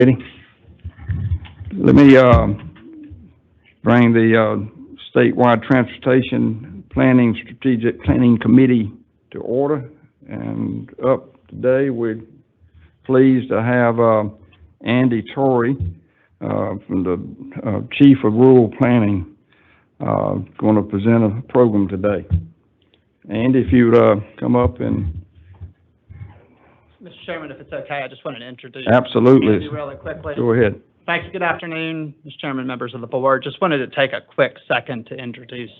Let me bring the statewide transportation planning strategic planning committee to order. And up today, we're pleased to have Andy Tory from the Chief of Rural Planning going to present a program today. Andy, if you'd come up and... Mr. Chairman, if it's okay, I just wanted to introduce Absolutely. Andy really quickly. Go ahead. Thank you. Good afternoon, Mr. Chairman, members of the board. Just wanted to take a quick second to introduce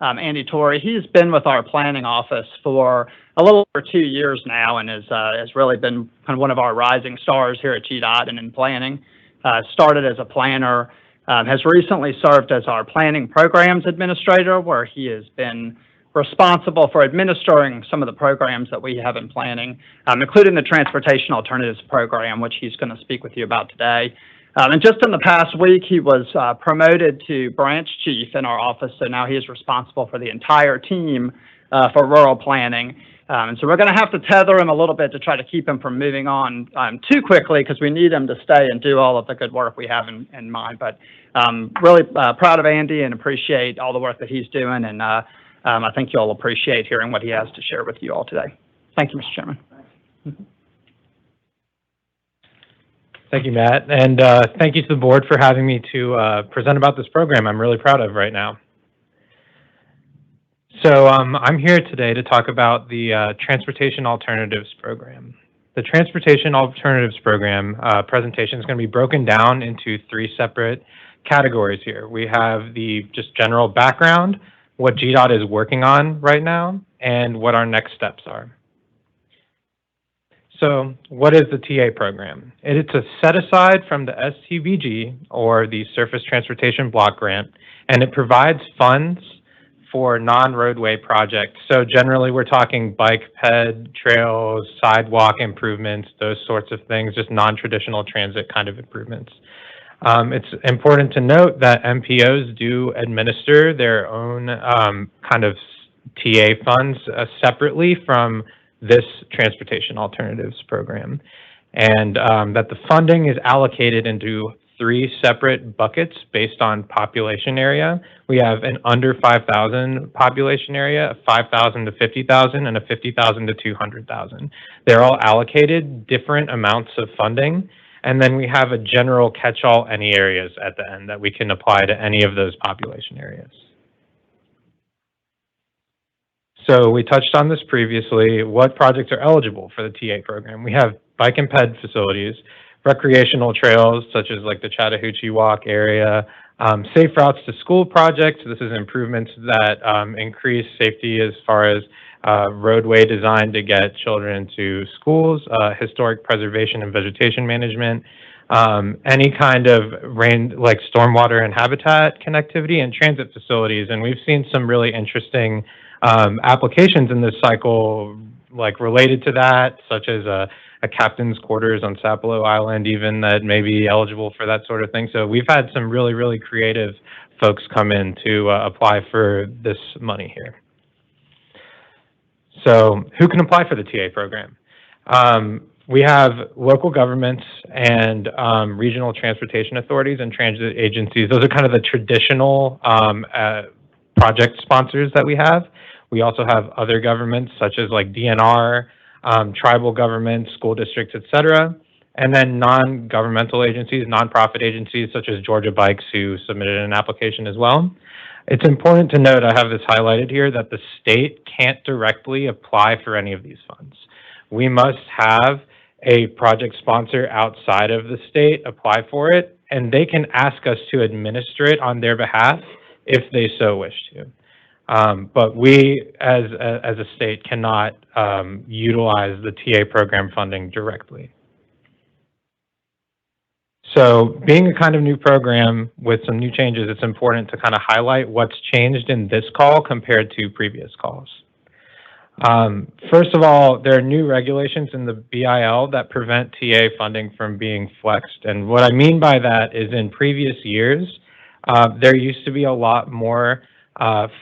Andy Tory. He's been with our planning office for a little over 2 years now and has really been kind of one of our rising stars here at GDOT and in planning. Started as a planner, has recently served as our planning programs administrator, where he has been responsible for administering some of the programs that we have in planning, including the Transportation Alternatives Program, which he's going to speak with you about today. And just in the past week, he was promoted to branch chief in our office, so now he is responsible for the entire team for rural planning. And so we're going to have to tether him a little bit to try to keep him from moving on too quickly, because we need him to stay and do all of the good work we have in mind. But really proud of Andy and appreciate all the work that he's doing, and I think you'll appreciate hearing what he has to share with you all today. Thank you, Mr. Chairman. Thank you, Matt, and thank you to the board for having me to present about this program I'm really proud of right now. So I'm here today to talk about the Transportation Alternatives Program. The Transportation Alternatives Program presentation is going to be broken down into 3 separate categories here. We have the just general background, what GDOT is working on right now, and what our next steps are. So what is the TA program? It's a set aside from the STBG, or the Surface Transportation Block Grant, and it provides funds for non-roadway projects. So generally we're talking bike ped, trails, sidewalk improvements, those sorts of things, just non-traditional transit kind of improvements. It's important to note that MPOs do administer their own kind of TA funds separately from this Transportation Alternatives Program, and that the funding is allocated into 3 separate buckets based on population area. We have an under 5,000 population area, a 5,000 to 50,000, and a 50,000 to 200,000. They're all allocated different amounts of funding. And then we have a general catch-all any areas at the end that we can apply to any of those population areas. So we touched on this previously. What projects are eligible for the TA program? We have bike and ped facilities, recreational trails such as like the Chattahoochee Walk area, safe routes to school projects. This is improvements that increase safety as far as roadway design to get children to schools, historic preservation and vegetation management, any kind of rain, like stormwater and habitat connectivity, and transit facilities. And we've seen some really interesting applications in this cycle, like related to that, such as a captain's quarters on Sapelo Island, even, that may be eligible for that sort of thing. So we've had some really, really creative folks come in to apply for this money here. So who can apply for the TA program? We have local governments and regional transportation authorities and transit agencies. Those are kind of the traditional project sponsors that we have. We also have other governments such as like DNR, tribal governments, school districts, et cetera. And then non-governmental agencies, nonprofit agencies such as Georgia Bikes, who submitted an application as well. It's important to note, I have this highlighted here, that the state can't directly apply for any of these funds. We must have a project sponsor outside of the state apply for it, and they can ask us to administer it on their behalf if they so wish to. But we, as a state, cannot utilize the TA program funding directly. So being a kind of new program with some new changes, it's important to kind of highlight what's changed in this call compared to previous calls. First of all, there are new regulations in the BIL that prevent TA funding from being flexed. And what I mean by that is, in previous years, there used to be a lot more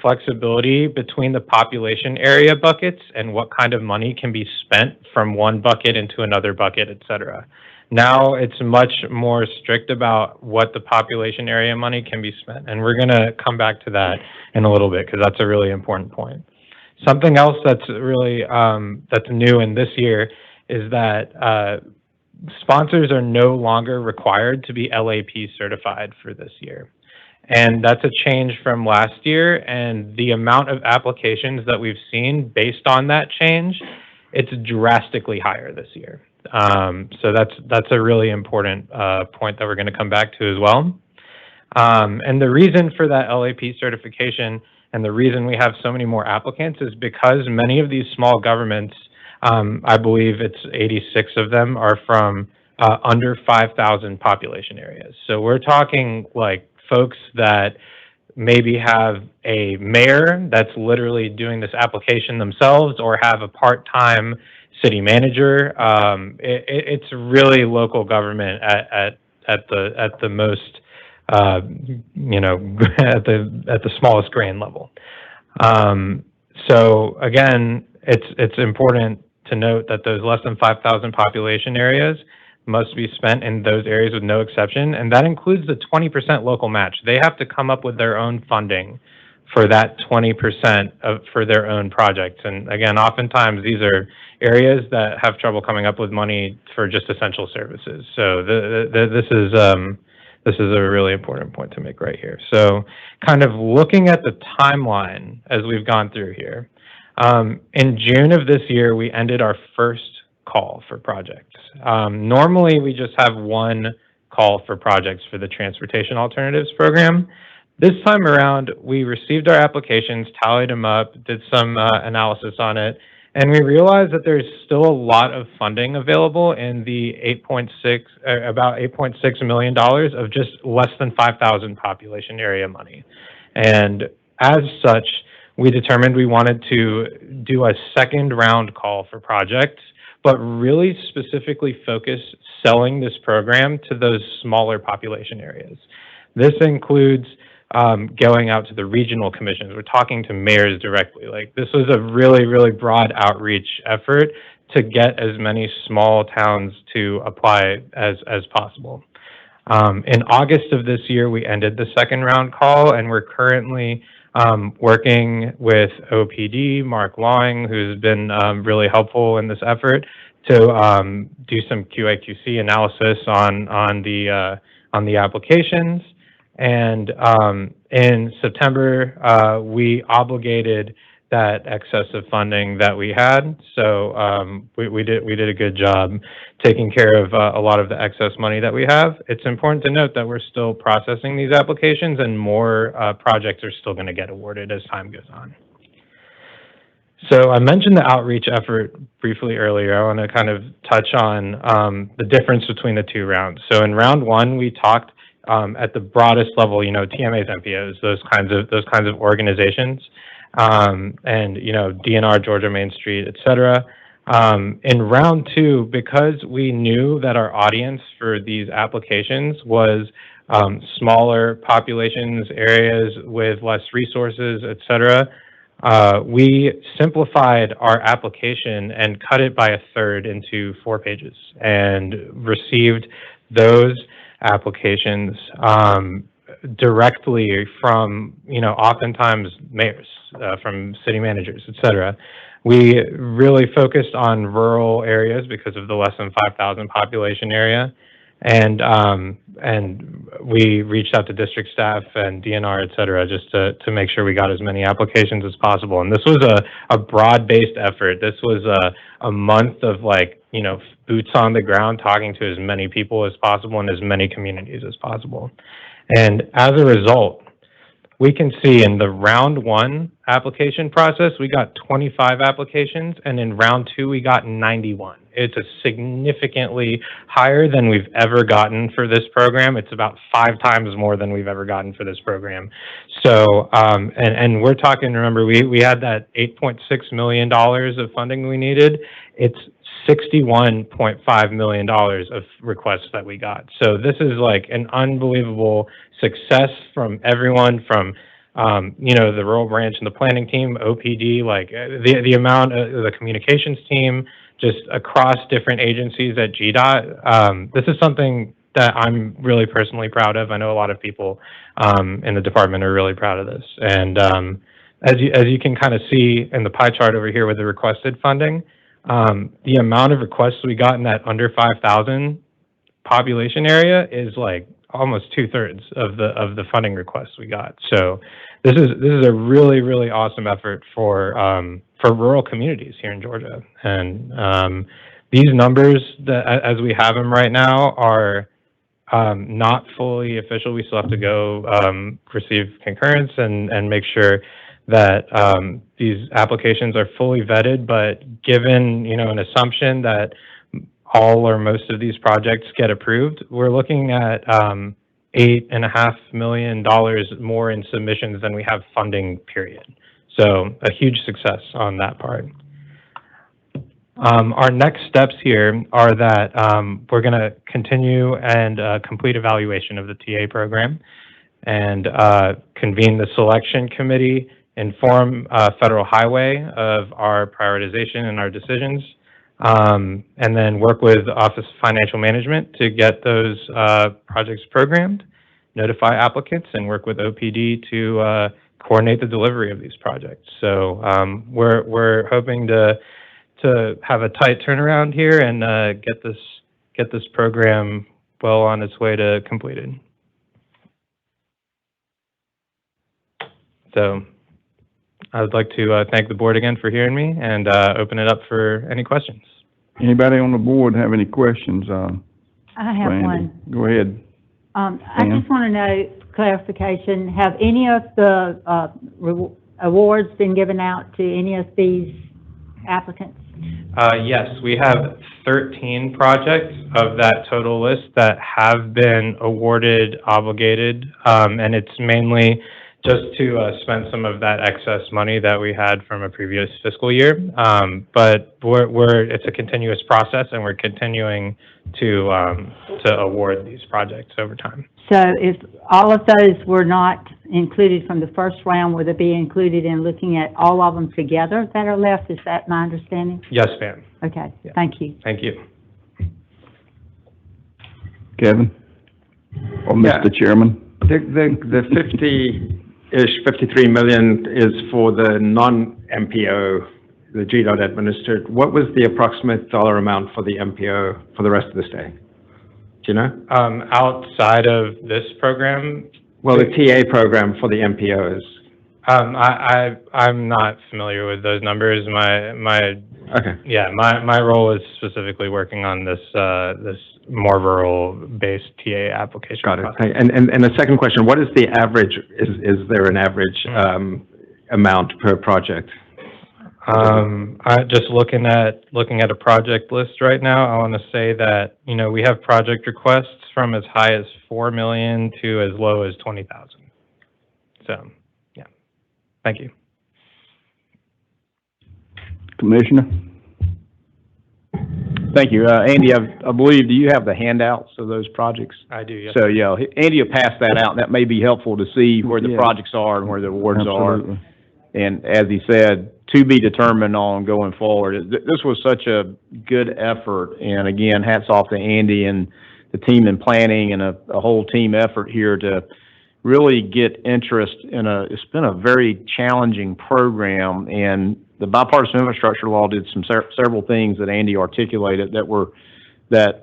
flexibility between the population area buckets and what kind of money can be spent from one bucket into another bucket, et cetera. Now it's much more strict about what the population area money can be spent. And we're going to come back to that in a little bit because that's a really important point. Something else that's really that's new in this year is that sponsors are no longer required to be LAP certified for this year. And that's a change from last year, and the amount of applications that we've seen based on that change, it's drastically higher this year. So that's a really important point that we're going to come back to as well. And the reason for that LAP certification and the reason we have so many more applicants is because many of these small governments, I believe it's 86 of them, are from under 5,000 population areas. So we're talking like folks that maybe have a mayor that's literally doing this application themselves or have a part-time city manager. It's really local government at the most, you know, at the smallest grain level. So again, it's important to note that those less than 5,000 population areas must be spent in those areas with no exception, and that includes the 20% local match. They have to come up with their own funding for that 20% for their own projects. And again, oftentimes these are areas that have trouble coming up with money for just essential services. So this is a really important point to make right here. So kind of looking at the timeline as we've gone through here, in June of this year, we ended our first call for projects. Normally, we just have one call for projects for the Transportation Alternatives Program. This time around, we received our applications, tallied them up, did some analysis on it, and we realized that there's still a lot of funding available in the about $8.6 million of just less than 5,000 population area money. And as such, we determined we wanted to do a second round call for projects, but really specifically focus selling this program to those smaller population areas. This includes going out to the regional commissions. We're talking to mayors directly. Like, this was a really, really broad outreach effort to get as many small towns to apply as possible. In August of this year, we ended the second round call, and we're currently working with OPD, Mark Lawing, who's been really helpful in this effort, to do some QA/QC analysis on the applications. And in September, we obligated that excess of funding that we had. So we did a good job taking care of a lot of the excess money that we have. It's important to note that we're still processing these applications, and more projects are still going to get awarded as time goes on. So I mentioned the outreach effort briefly earlier. I want to kind of touch on the difference between the two rounds. So in round one, we talked at the broadest level, you know, TMAs, MPOs, those kinds of organizations, and, you know, DNR, Georgia Main Street, et cetera. In round two, because we knew that our audience for these applications was smaller populations, areas with less resources, et cetera, we simplified our application and cut it by a third into 4 pages and received those applications directly from, you know, oftentimes mayors, from city managers, et cetera. We really focused on rural areas because of the less than 5,000 population area. And we reached out to district staff and DNR, et cetera, just to make sure we got as many applications as possible. And this was a broad-based effort. This was a month of, like, you know, boots on the ground, talking to as many people as possible in as many communities as possible. And as a result, we can see in the round one application process, we got 25 applications, and in round two, we got 91. It's a significantly higher than we've ever gotten for this program. It's about 5 times more than we've ever gotten for this program. So, and we're talking, remember, we had that $8.6 million of funding we needed. It's $61.5 million of requests that we got. So this is like an unbelievable success from everyone, from you know, the rural branch and the planning team, OPD, like the amount of the communications team, just across different agencies at GDOT. This is something that I'm really personally proud of. I know a lot of people in the department are really proud of this. And as you can kind of see in the pie chart over here with the requested funding, the amount of requests we got in that under 5,000 population area is like almost 2/3 of the funding requests we got. So this is a really, really awesome effort for rural communities here in Georgia. And these numbers that as we have them right now are not fully official. We still have to go receive concurrence and make sure that these applications are fully vetted. But given an assumption that all or most of these projects get approved, we're looking at $8.5 million more in submissions than we have funding, period. So a huge success on that part. Our next steps here are that we're going to continue and complete evaluation of the TA program and convene the selection committee, inform Federal Highway of our prioritization and our decisions, and then work with the Office of Financial Management to get those projects programmed, notify applicants, and work with OPD to coordinate the delivery of these projects. So we're hoping to have a tight turnaround here and get this program well on its way to completed. So I would like to thank the board again for hearing me and open it up for any questions. Anybody on the board have any questions? I have Randy? one. Go ahead. I just want to know clarification. Have any of the awards been given out to any of these applicants? Yes, we have 13 projects of that total list that have been awarded, obligated, and it's mainly just to spend some of that excess money that we had from a previous fiscal year. But it's a continuous process, and we're continuing to award these projects over time. So if all of those were not included from the first round, would it be included in looking at all of them together that are left? Is that my understanding? Yes, ma'am. Okay, Yeah. thank you. Thank you. Kevin? Or Yeah. Mr. Chairman? The 53 million is for the non-MPO, the GDOT administered. What was the approximate dollar amount for the MPO for the rest of the state? Do you know? Outside of this program, Well, the TA program for the MPOs. I'm not familiar with those numbers. Okay. My role is specifically working on this more rural-based TA application. Got it. process. Okay. And the second question, what is the average, is there an average amount per project? Just looking at a project list right now, I want to say that, we have project requests from as high as 4 million to as low as 20,000. So, yeah. Thank you. Commissioner? Thank you. Andy, I believe, do you have the handouts of those projects? I do, yes. So, yeah, Andy will pass that out. That may be helpful to see where the Yeah. projects are and where the awards Absolutely. are. And as he said, to be determined on going forward. This was such a good effort. And again, hats off to Andy and the team in planning and a whole team effort here to really get interest in it's been a very challenging program. And the bipartisan infrastructure law did several things that Andy articulated that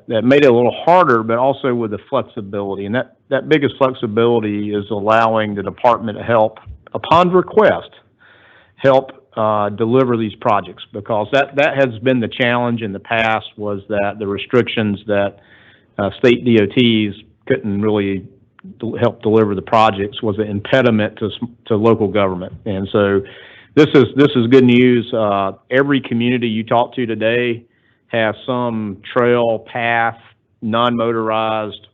made it a little harder, but also with the flexibility. And that biggest flexibility is allowing the department to help, upon request, help deliver these projects, because that has been the challenge in the past, was that the restrictions that state DOTs couldn't really help deliver the projects was an impediment to local government. And so this is good news. Every community you talk to today has some trail, path, non-motorized,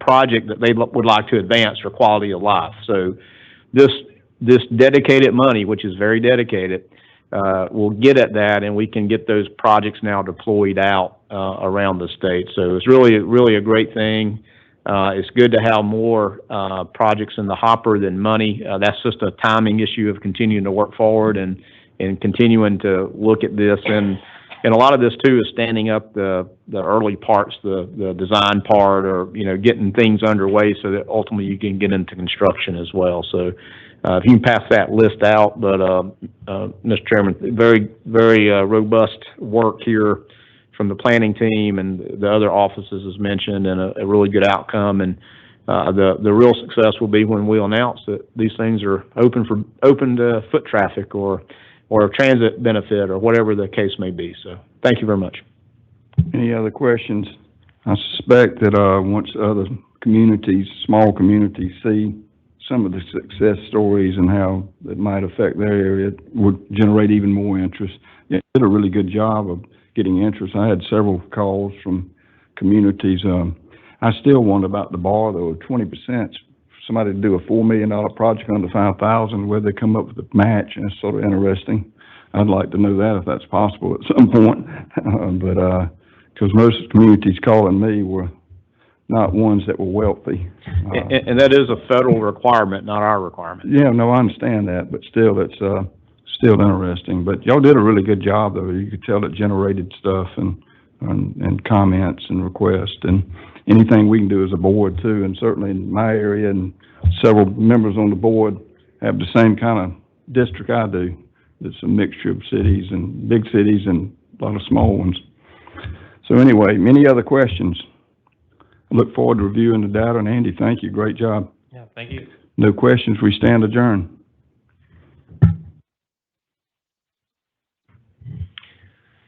project that they would like to advance for quality of life. So this dedicated money, which is very dedicated, will get at that, and we can get those projects now deployed out around the state. So it's really a great thing. It's good to have more projects in the hopper than money. That's just a timing issue of continuing to work forward and and continuing to look at this. And a lot of this too is standing up the early parts, the design part, or, you know, getting things underway so that ultimately you can get into construction as well. So, if you can pass that list out, but, Mr. Chairman, very, very, robust work here from the planning team and the other offices as mentioned, and a really good outcome. And, the real success will be when we announce that these things are open to foot traffic or transit benefit or whatever the case may be. So thank you very much. Any other questions? I suspect that, once other communities, small communities, see some of the success stories and how it might affect their area, it would generate even more interest. Yeah, did a really good job of getting interest. I had several calls from communities. I still wonder about the bar, though, 20%. Somebody to do a $4 million project under 5,000, where they come up with a match, and it's sort of interesting. I'd like to know that if that's possible at some point. Because most communities calling me were not ones that were wealthy. And that is a federal requirement, not our requirement. Yeah, no, I understand that, but still, it's still interesting. But y'all did a really good job, though. You could tell it generated stuff and comments and requests, and anything we can do as a board too. And certainly in my area, and several members on the board have the same kind of district I do. It's a mixture of cities and big cities and a lot of small ones. So anyway, many other questions? I look forward to reviewing the data. And Andy, thank you. Great job. Yeah, thank you. No questions. We stand adjourned.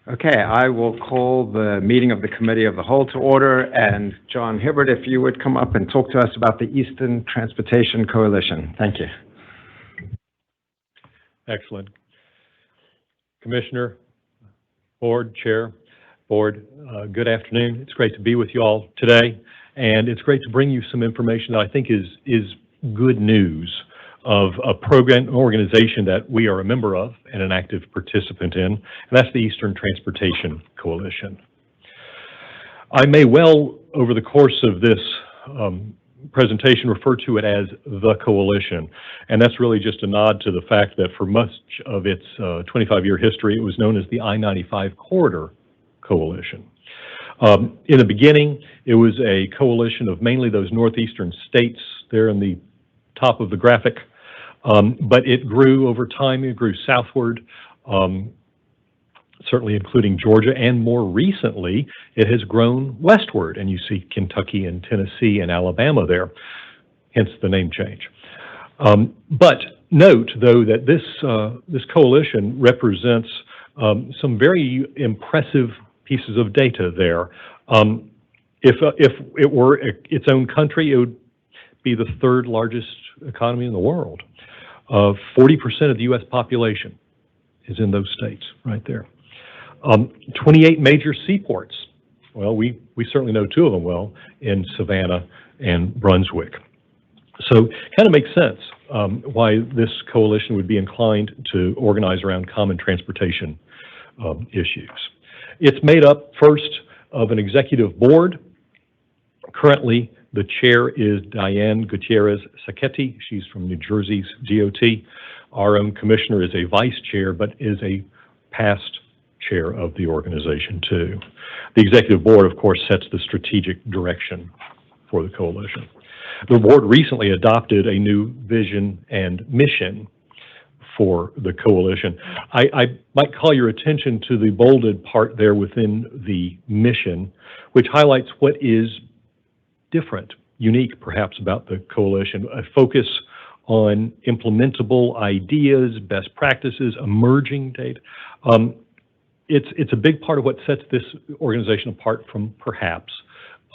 Okay, I will call the meeting of the Committee of the Whole to order. And John Hibbert, if you would come up and talk to us about the Eastern Transportation Coalition. Thank you. Excellent. Commissioner, Board, Chair, Board, good afternoon. It's great to be with you all today, and it's great to bring you some information that I think is good news of a program, an organization that we are a member of and an active participant in, and that's the Eastern Transportation Coalition. I may well, over the course of this presentation, refer to it as the coalition, and that's really just a nod to the fact that for much of its 25-year history, it was known as the I-95 Corridor Coalition. In the beginning, it was a coalition of mainly those northeastern states there in the top of the graphic, but it grew over time. It grew southward, certainly including Georgia, and more recently, it has grown westward, and you see Kentucky and Tennessee and Alabama there, hence the name change. But note, though, that this coalition represents some very impressive pieces of data there. If it were its own country, it would be the third largest economy in the world. 40% of the U.S. population is in those states right there. 28 major seaports. Well, we certainly know two of them well, in Savannah and Brunswick. So kind of makes sense why this coalition would be inclined to organize around common transportation issues. It's made up first of an executive board. Currently, the chair is Diane Gutierrez-Sacchetti. She's from New Jersey's DOT. Our own commissioner is a vice chair, but is a past chair of the organization too. The executive board, of course, sets the strategic direction for the coalition. The board recently adopted a new vision and mission for the coalition. I might call your attention to the bolded part there within the mission, which highlights what is different, unique perhaps about the coalition, a focus on implementable ideas, best practices, emerging data. It's a big part of what sets this organization apart from perhaps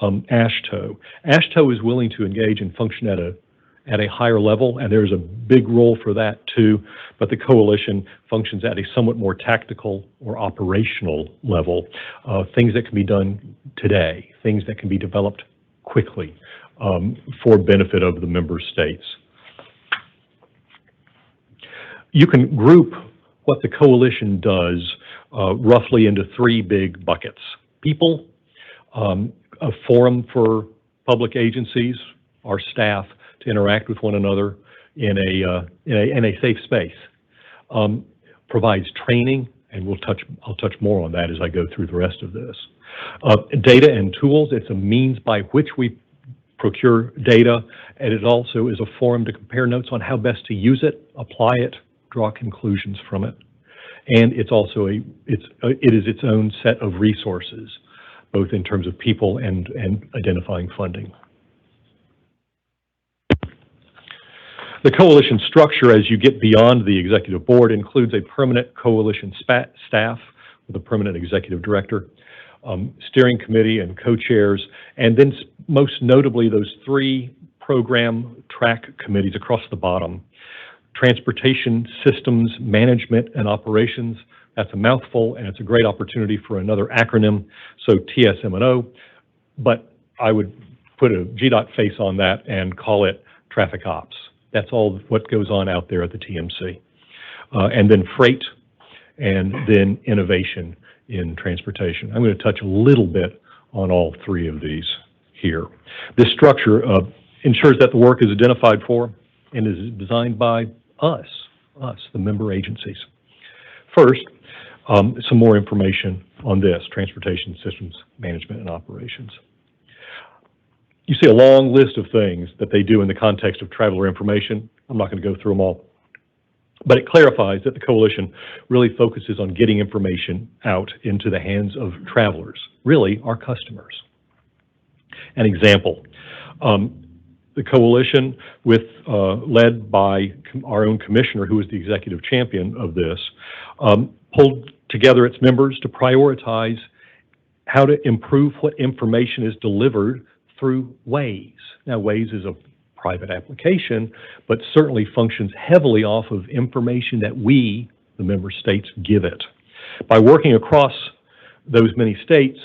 AASHTO. AASHTO is willing to engage and function at a higher level, and there's a big role for that too, but the coalition functions at a somewhat more tactical or operational level, things that can be done today, things that can be developed quickly for benefit of the member states. You can group what the coalition does roughly into three big buckets. People, a forum for public agencies, our staff, to interact with one another in a safe space. provides training, and I'll touch more on that as I go through the rest of this. Data and tools, it's a means by which we procure data, and it also is a forum to compare notes on how best to use it, apply it, draw conclusions from it. And it's also it is its own set of resources, both in terms of people and identifying funding. The coalition structure, as you get beyond the executive board, includes a permanent coalition staff with a permanent executive director, steering committee and co-chairs, and then most notably those 3 program track committees across the bottom. Transportation Systems Management and Operations, that's a mouthful, and it's a great opportunity for another acronym, so TSM&O, but I would put a GDOT face on that and call it Traffic Ops. That's all what goes on out there at the TMC. And then Freight, and then Innovation in Transportation. I'm going to touch a little bit on all 3 of these here. This structure ensures that the work is identified for and is designed by us, the member agencies. First, some more information on this, Transportation Systems Management and Operations. You see a long list of things that they do in the context of traveler information. I'm not going to go through them all, but it clarifies that the coalition really focuses on getting information out into the hands of travelers, really our customers. An example, the coalition led by our own commissioner, who is the executive champion of this, pulled together its members to prioritize how to improve what information is delivered through Waze. Now, Waze is a private application, but certainly functions heavily off of information that we, the member states, give it. By working across those many states,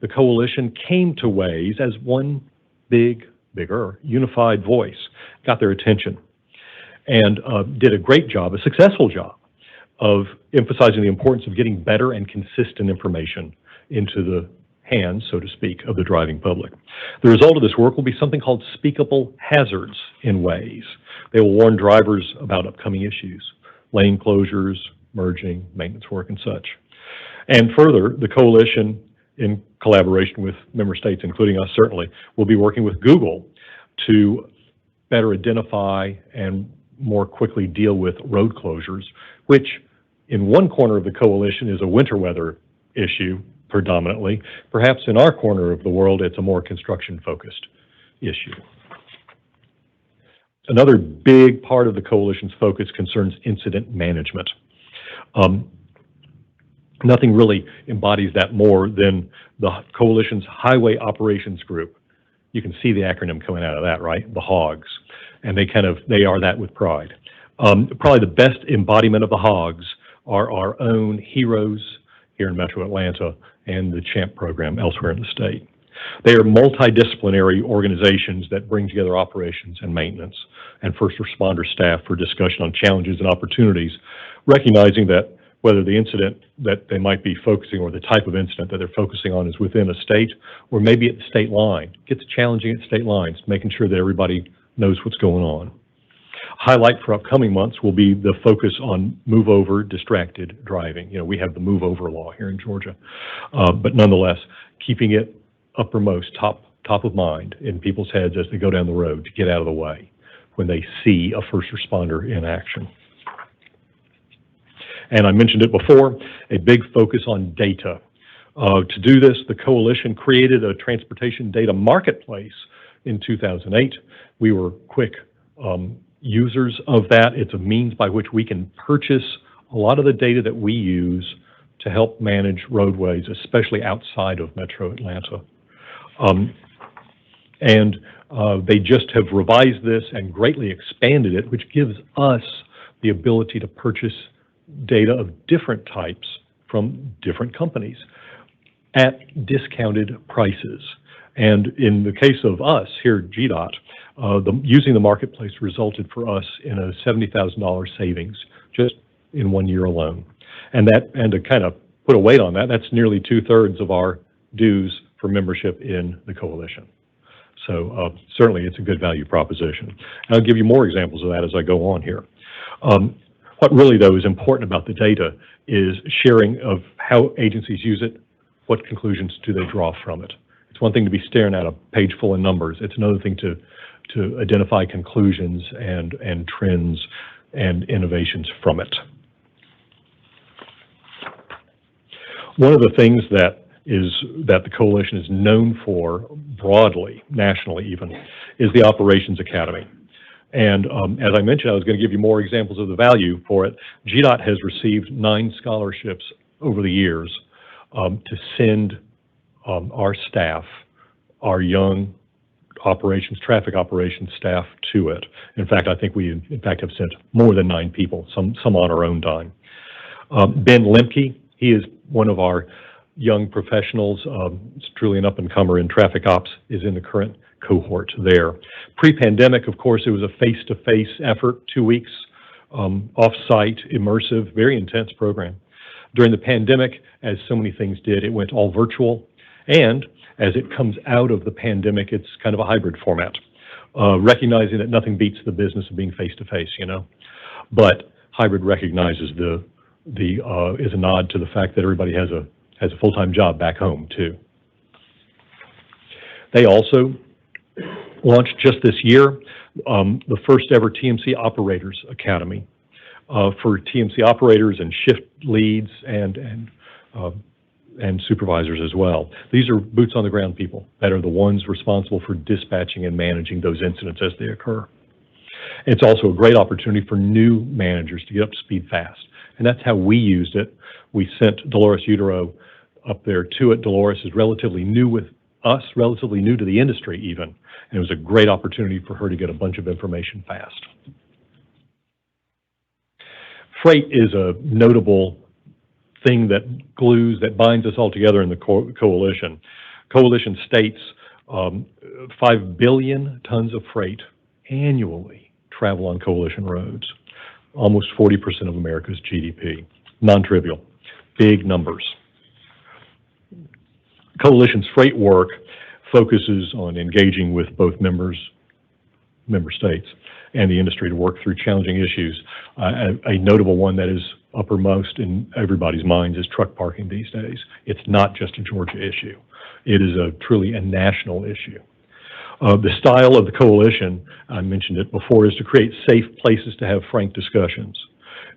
the coalition came to Waze as one bigger, unified voice, got their attention, and did a great job, a successful job, of emphasizing the importance of getting better and consistent information into the hands, so to speak, of the driving public. The result of this work will be something called speakable hazards in Waze. They will warn drivers about upcoming issues, lane closures, merging, maintenance work, and such. And further, the coalition, in collaboration with member states, including us certainly, will be working with Google to better identify and more quickly deal with road closures, which in one corner of the coalition is a winter weather issue predominantly. Perhaps in our corner of the world, it's a more construction-focused issue. Another big part of the coalition's focus concerns incident management. Nothing really embodies that more than the coalition's Highway Operations Group. You can see the acronym coming out of that, right? The HOGS. And they are that with pride. Probably the best embodiment of the HOGS are our own heroes here in Metro Atlanta and the CHAMP program elsewhere in the state. They are multidisciplinary organizations that bring together operations and maintenance and first responder staff for discussion on challenges and opportunities, recognizing that whether the incident that they might be focusing or the type of incident that they're focusing on is within a state or maybe at the state line. It gets challenging at state lines, making sure that everybody knows what's going on. Highlight for upcoming months will be the focus on move over distracted driving. You know, we have the move over law here in Georgia, but nonetheless, keeping it uppermost, top of mind in people's heads as they go down the road to get out of the way when they see a first responder in action. And I mentioned it before, a big focus on data. To do this, the coalition created a transportation data marketplace in 2008. We were quick users of that. It's a means by which we can purchase a lot of the data that we use to help manage roadways, especially outside of Metro Atlanta. They just have revised this and greatly expanded it, which gives us the ability to purchase data of different types from different companies at discounted prices. And in the case of us here at GDOT, using the marketplace resulted for us in a $70,000 savings just in 1 year alone. And to kind of put a weight on that, that's nearly 2/3 of our dues for membership in the coalition. So certainly it's a good value proposition. And I'll give you more examples of that as I go on here. What really, though, is important about the data is sharing of how agencies use it, what conclusions do they draw from it. It's one thing to be staring at a page full of numbers. It's another thing to identify conclusions and trends and innovations from it. One of the things that the coalition is known for broadly, nationally even, is the Operations Academy. And as I mentioned, I was going to give you more examples of the value for it. GDOT has received 9 scholarships over the years to send our staff, our young traffic operations staff to it. In fact, I think we have sent more than 9 people, some on our own dime. Ben Lemke, he is one of our young professionals, truly an up-and-comer in traffic ops, is in the current cohort there. Pre-pandemic, of course, it was a face-to-face effort, 2 weeks, off-site, immersive, very intense program. During the pandemic, as so many things did, it went all virtual, and as it comes out of the pandemic, it's kind of a hybrid format, recognizing that nothing beats the business of being face-to-face, but hybrid recognizes is a nod to the fact that everybody has a full-time job back home too. They also launched just this year the first ever TMC Operators Academy for TMC operators and shift leads and supervisors as well. These are boots on the ground people that are the ones responsible for dispatching and managing those incidents as they occur. It's also a great opportunity for new managers to get up to speed fast. And that's how we used it. We sent Dolores Utero up there to it. Dolores is relatively new with us, relatively new to the industry even. And it was a great opportunity for her to get a bunch of information fast. Freight is a notable thing that binds us all together in the coalition. Coalition states 5 billion tons of freight annually travel on coalition roads, almost 40% of America's GDP. Non-trivial, big numbers. Coalition's freight work focuses on engaging with both member states and the industry to work through challenging issues. A notable one that is uppermost in everybody's minds is truck parking these days. It's not just a Georgia issue. It is truly a national issue. The style of the coalition, I mentioned it before, is to create safe places to have frank discussions.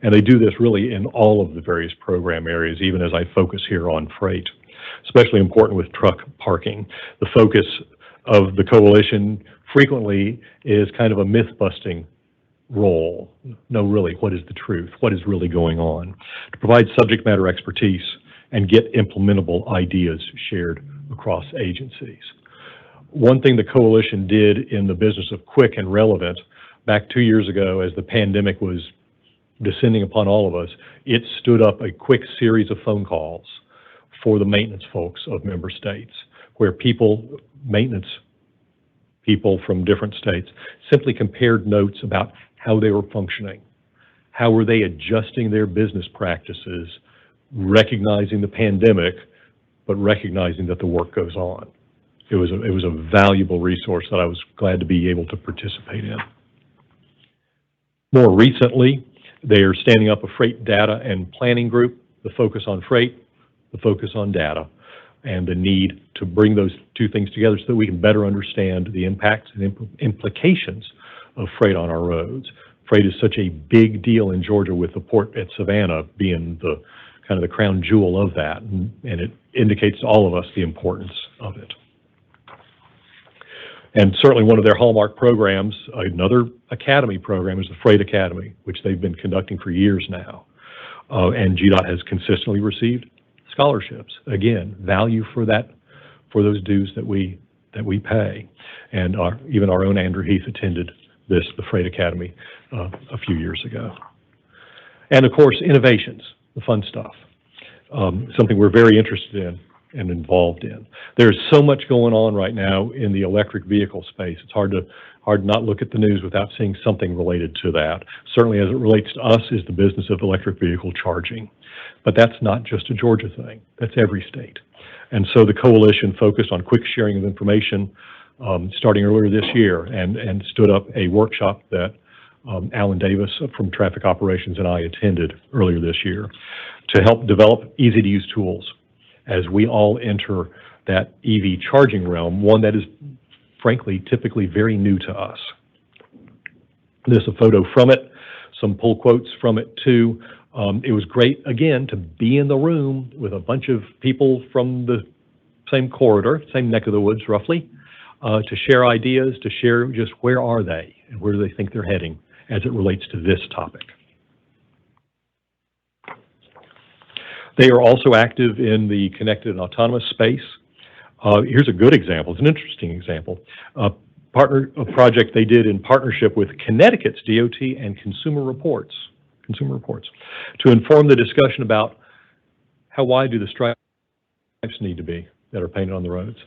And they do this really in all of the various program areas, even as I focus here on freight. Especially important with truck parking. The focus of the coalition frequently is kind of a myth-busting role. No, really, what is the truth? What is really going on? To provide subject matter expertise and get implementable ideas shared across agencies. One thing the coalition did in the business of quick and relevant, back 2 years ago as the pandemic was descending upon all of us, it stood up a quick series of phone calls for the maintenance folks of member states, where maintenance people from different states simply compared notes about how they were functioning. How were they adjusting their business practices, recognizing the pandemic, but recognizing that the work goes on. It was a valuable resource that I was glad to be able to participate in. More recently, they are standing up a freight data and planning group, the focus on freight, the focus on data, and the need to bring those two things together so that we can better understand the impacts and implications of freight on our roads. Freight is such a big deal in Georgia, with the port at Savannah being the kind of the crown jewel of that, and it indicates to all of us the importance of it. And certainly one of their hallmark programs, another academy program, is the Freight Academy, which they've been conducting for years now. And GDOT has consistently received scholarships. Again, value for those dues that we pay. And even our own Andrew Heath attended the Freight Academy a few years ago. And of course, innovations, the fun stuff, something we're very interested in and involved in. There's so much going on right now in the electric vehicle space. It's hard to not look at the news without seeing something related to that. Certainly as it relates to us is the business of electric vehicle charging. But that's not just a Georgia thing, that's every state. And so the coalition focused on quick sharing of information starting earlier this year and stood up a workshop that Alan Davis from Traffic Operations and I attended earlier this year to help develop easy-to-use tools as we all enter that EV charging realm, one that is frankly typically very new to us. There's a photo from it, some pull quotes from it too. It was great, again, to be in the room with a bunch of people from the same corridor, same neck of the woods roughly, to share ideas, to share just where are they and where do they think they're heading as it relates to this topic. They are also active in the connected and autonomous space. Here's a good example. It's an interesting example. A project they did in partnership with Connecticut's DOT and Consumer Reports, to inform the discussion about how wide do the stripes need to be that are painted on the roads.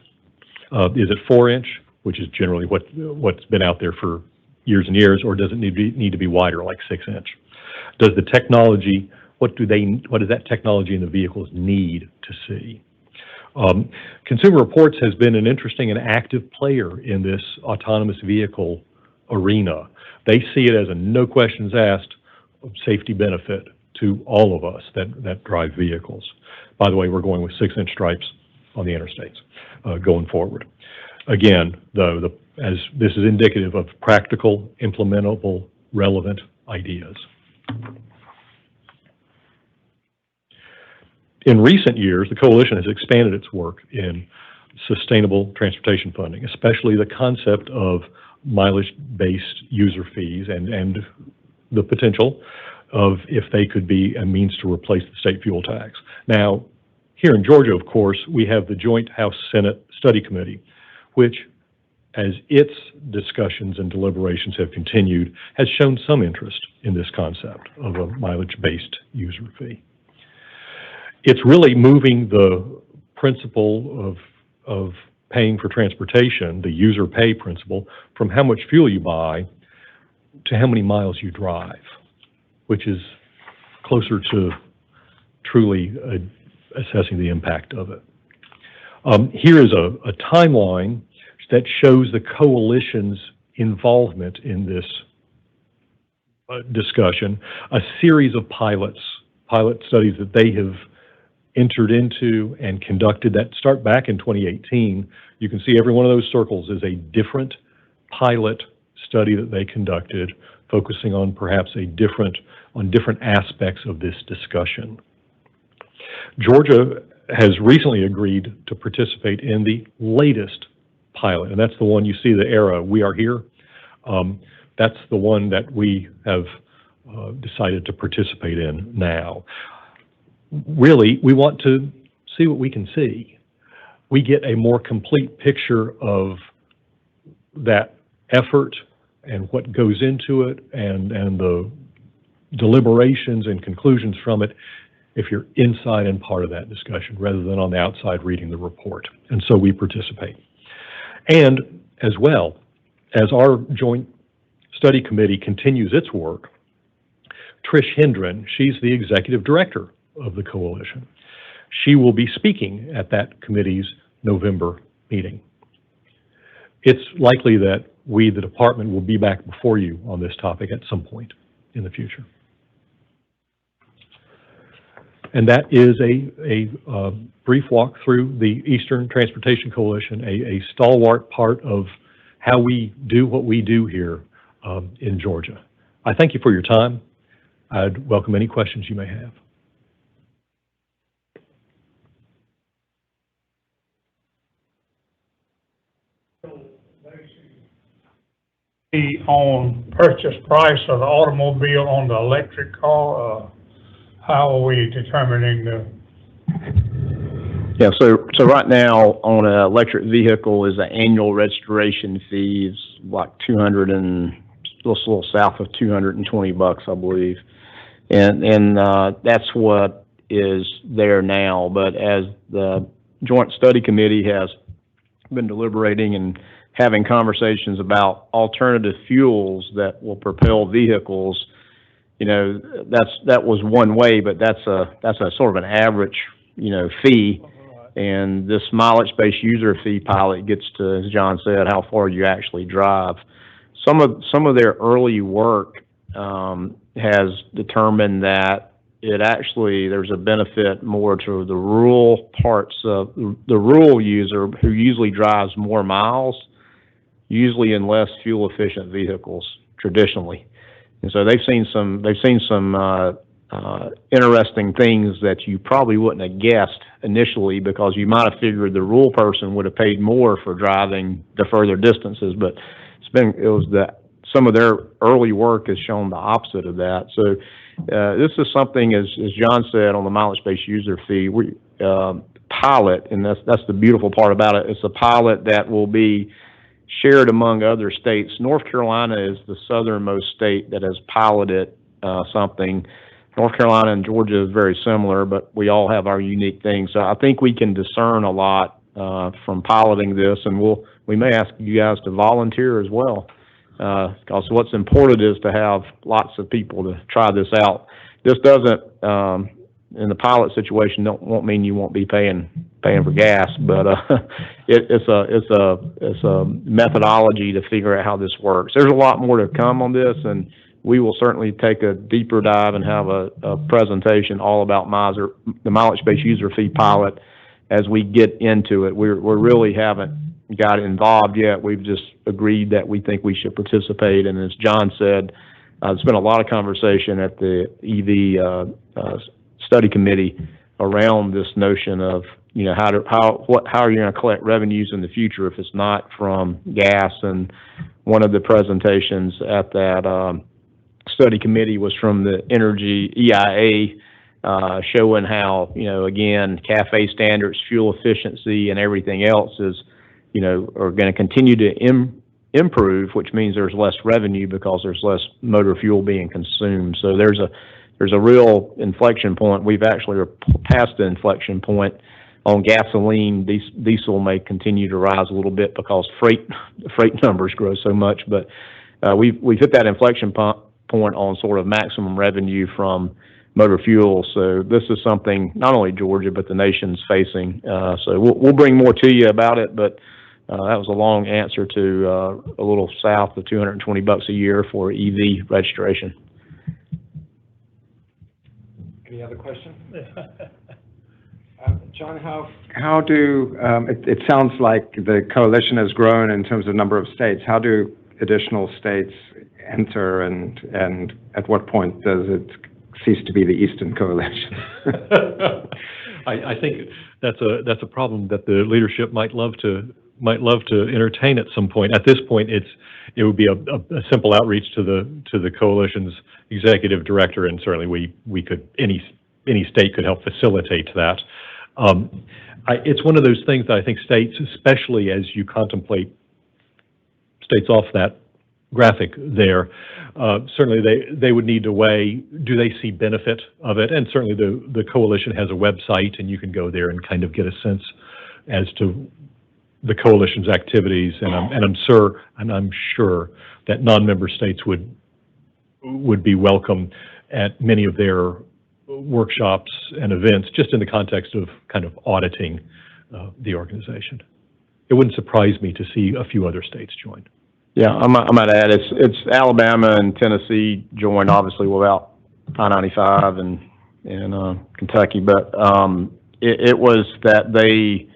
Is it 4-inch, which is generally what's been out there for years and years, or does it need to be wider, like 6-inch? Does the technology, what does that technology in the vehicles need to see? Consumer Reports has been an interesting and active player in this autonomous vehicle arena. They see it as a no questions asked safety benefit to all of us that drive vehicles. By the way, we're going with 6-inch stripes on the interstates going forward. Again, though, as this is indicative of practical, implementable, relevant ideas. In recent years, the Coalition has expanded its work in sustainable transportation funding, especially the concept of mileage-based user fees and the potential of if they could be a means to replace the state fuel tax. Now, here in Georgia, of course, we have the Joint House-Senate Study Committee, which, as its discussions and deliberations have continued, has shown some interest in this concept of a mileage-based user fee. It's really moving the principle of paying for transportation, the user pay principle, from how much fuel you buy to how many miles you drive, which is closer to truly assessing the impact of it. Here is a timeline that shows the Coalition's involvement in this discussion, a series of pilot studies that they have entered into and conducted that start back in 2018. You can see every one of those circles is a different pilot study that they conducted, focusing on perhaps different aspects of this discussion. Georgia has recently agreed to participate in the latest pilot, and that's the one you see the arrow, we are here. That's the one that we have decided to participate in now. Really, we want to see what we can see. We get a more complete picture of that effort and what goes into it and the deliberations and conclusions from it if you're inside and part of that discussion rather than on the outside reading the report. And so we participate. And as well, as our Joint Study Committee continues its work, Trish Hendren, she's the executive director of the Coalition. She will be speaking at that committee's November meeting. It's likely that we, the department, will be back before you on this topic at some point in the future. And that is a brief walk through the Eastern Transportation Coalition, a stalwart part of how we do what we do here in Georgia. I thank you for your time. I'd welcome any questions you may have. On purchase price of the automobile on the electric car, how are we determining the? Yeah, so right now on an electric vehicle is an annual registration fee, is like $200 and a little south of $220, I believe, and that's what is there now. But as the Joint Study Committee has been deliberating and having conversations about alternative fuels that will propel vehicles, you know, that was one way, but that's a sort of an average, you know, fee. And this mileage-based user fee pilot gets to, as John said, how far you actually drive. Some of their early work has determined that there's a benefit more to the rural parts of the rural user who usually drives more miles, usually in less fuel efficient vehicles traditionally. And so they've seen some interesting things that you probably wouldn't have guessed initially, because you might have figured the rural person would have paid more for driving the further distances, but some of their early work has shown the opposite of that. So this is something, as John said, on the mileage-based user fee, we pilot, and that's the beautiful part about it. It's a pilot that will be shared among other states. North Carolina is the southernmost state that has piloted something. North Carolina and Georgia is very similar, but we all have our unique things. So I think we can discern a lot from piloting this, and we may ask you guys to volunteer as well. Because what's important is to have lots of people to try this out. This doesn't, in the pilot situation, won't mean you won't be paying for gas, but it's a methodology to figure out how this works. There's a lot more to come on this, and we will certainly take a deeper dive and have a presentation all about the mileage-based user fee pilot as we get into it. We really haven't got involved yet. We've just agreed that we think we should participate. And as John said, there's been a lot of conversation at the EV study committee around this notion of, how are you going to collect revenues in the future if it's not from gas? And one of the presentations at that study committee was from the Energy EIA, showing how, again, CAFE standards, fuel efficiency, and everything else is are going to continue to improve, which means there's less revenue because there's less motor fuel being consumed. So there's a real inflection point. We've actually passed the inflection point on gasoline. Diesel may continue to rise a little bit because freight numbers grow so much, but we've hit that inflection point on sort of maximum revenue from motor fuel. So this is something not only Georgia but the nation's facing. So we'll bring more to you about it, but that was a long answer to a little south of $220 a year for EV registration. Any other questions? John, how do it sounds like the coalition has grown in terms of number of states. How do additional states enter, and at what point does it cease to be the Eastern Coalition? I think that's a problem that the leadership might love to entertain at some point. At this point, it would be a simple outreach to the coalition's executive director, and certainly we could any state could help facilitate that. It's one of those things that I think states, especially as you contemplate states off that graphic there, certainly they would need to weigh, do they see benefit of it? And certainly the coalition has a website, and you can go there and kind of get a sense as to the coalition's activities, and I'm sure that non-member states would be welcome at many of their workshops and events, just in the context of kind of auditing the organization. It wouldn't surprise me to see a few other states join. Yeah, I might add, it's Alabama and Tennessee joined, obviously, without I-95 and Kentucky, but it was that they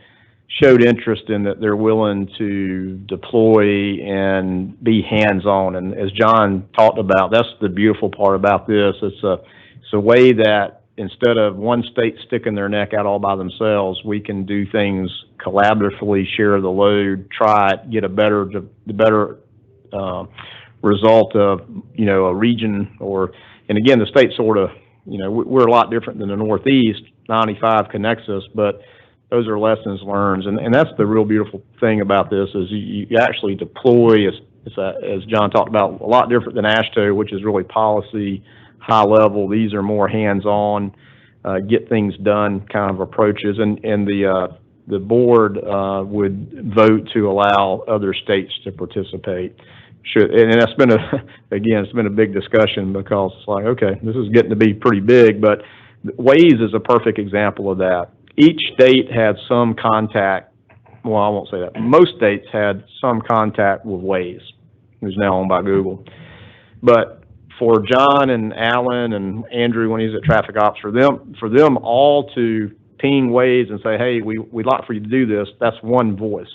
showed interest in that they're willing to deploy and be hands-on. And as John talked about, that's the beautiful part about this. It's a way that instead of one state sticking their neck out all by themselves, we can do things collaboratively, share the load, try it, get the better result of, a region and again, the state sort of, we're a lot different than the Northeast. 95 connects us, but those are lessons learned. And that's the real beautiful thing about this is you actually deploy, as John talked about, a lot different than AASHTO, which is really policy, high level. These are more hands-on, get things done kind of approaches. And the board would vote to allow other states to participate. And that's been it's been a big discussion because it's like, okay, this is getting to be pretty big, but Waze is a perfect example of that. Each state had some contact, well, I won't say that. Most states had some contact with Waze, who's now owned by Google. But for John and Alan and Andrew when he's at traffic ops, for them all to ping Waze and say, hey, we'd like for you to do this, that's one voice,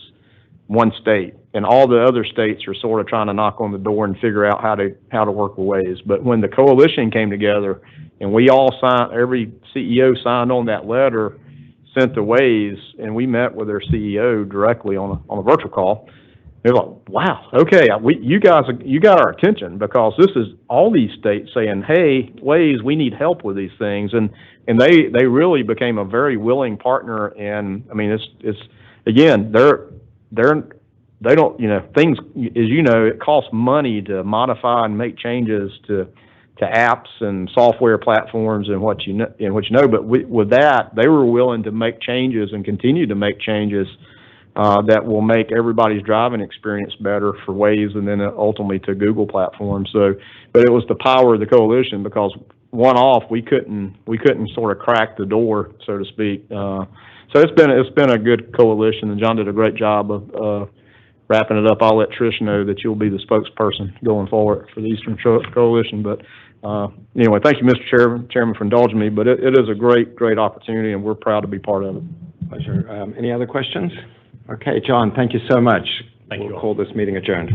one state. And all the other states are sort of trying to knock on the door and figure out how to work with Waze. But when the coalition came together and we all signed, every CEO signed on that letter, sent to Waze, and we met with their CEO directly on a virtual call, they're like, wow, okay, you got our attention, because this is all these states saying, hey, Waze, we need help with these things. And they really became a very willing partner. And I mean, it's again, they don't, things, as you know, it costs money to modify and make changes to apps and software platforms and what you know, but with that, they were willing to make changes and continue to make changes that will make everybody's driving experience better for Waze and then ultimately to Google platforms. So, but it was the power of the coalition, because one off, we couldn't sort of crack the door, so to speak. So it's been a good coalition, and John did a great job of wrapping it up. I'll let Trish know that you'll be the spokesperson going forward for the Eastern Coalition. But anyway, thank you, Mr. Chairman, for indulging me. But it is a great opportunity, and we're proud to be part of it. Pleasure. Any other questions? Okay, John, thank you so much. Thank you all. We'll call this meeting adjourned.